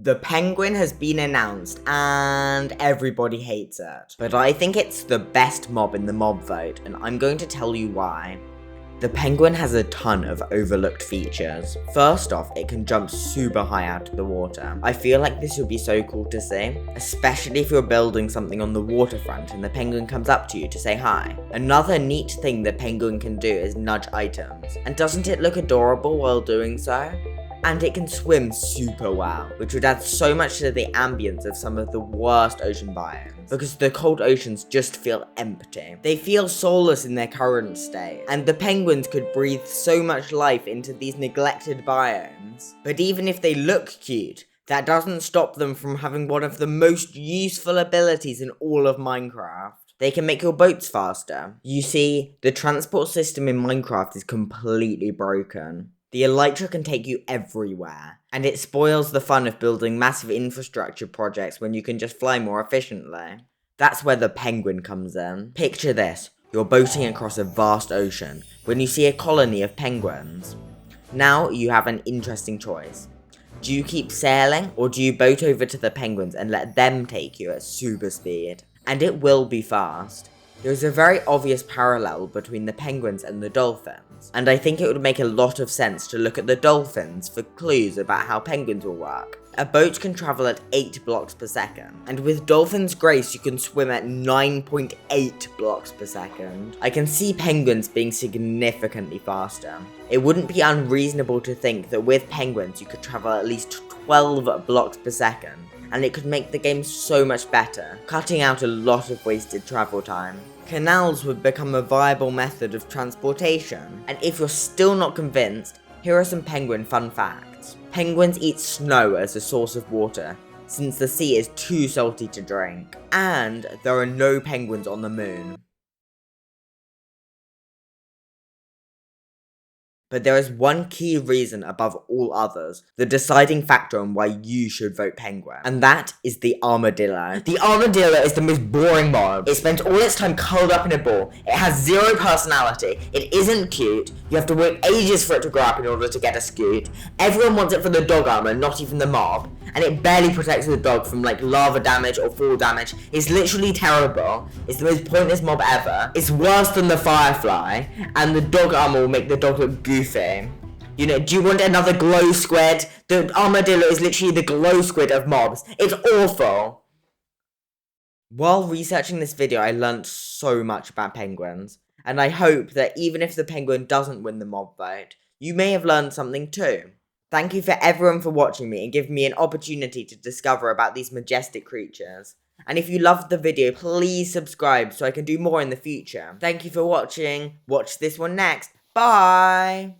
The penguin has been announced and everybody hates it. But I think it's the best mob in the mob vote, and I'm going to tell you why. The penguin has a ton of overlooked features. First off, it can jump super high out of the water. I feel like this would be so cool to see, especially if you're building something on the waterfront and the penguin comes up to you to say hi. Another neat thing the penguin can do is nudge items, and doesn't it look adorable while doing so? And it can swim super well, which would add so much to the ambience of some of the worst ocean biomes, because the cold oceans just feel empty. They feel soulless in their current state, and the penguins could breathe so much life into these neglected biomes. But even if they look cute, that doesn't stop them from having one of the most useful abilities in all of Minecraft. They can make your boats faster. You see, the transport system in Minecraft is completely broken. The Elytra can take you everywhere, and it spoils the fun of building massive infrastructure projects when you can just fly more efficiently. That's where the penguin comes in. Picture this, you're boating across a vast ocean when you see a colony of penguins. Now you have an interesting choice. Do you keep sailing, or do you boat over to the penguins and let them take you at super speed? And it will be fast. There's a very obvious parallel between the penguins and the dolphins, and I think it would make a lot of sense to look at the dolphins for clues about how penguins will work. A boat can travel at 8 blocks per second, and with Dolphin's Grace you can swim at 9.8 blocks per second. I can see penguins being significantly faster. It wouldn't be unreasonable to think that with penguins you could travel at least 12 blocks per second, and it could make the game so much better, cutting out a lot of wasted travel time. Canals would become a viable method of transportation, and if you're still not convinced, here are some penguin fun facts. Penguins eat snow as a source of water, since the sea is too salty to drink, and there are no penguins on the moon. But there is one key reason above all others, the deciding factor on why you should vote penguin, and that is the armadillo. The armadillo is the most boring mob. It spends all its time curled up in a ball, it has zero personality, it isn't cute, you have to wait ages for it to grow up in order to get a scoot, everyone wants it for the dog armor, not even the mob, and it barely protects the dog from like lava damage or fall damage. It's literally terrible. It's the most pointless mob ever. It's worse than the firefly, and the dog armor will make the dog look goofy. You know, do you want another glow squid? The armadillo is literally the glow squid of mobs. It's awful. While researching this video, I learnt so much about penguins, and I hope that even if the penguin doesn't win the mob vote, you may have learned something too. Thank you for everyone for watching me and giving me an opportunity to discover about these majestic creatures. And if you loved the video, please subscribe so I can do more in the future. Thank you for watching. Watch this one next. Bye!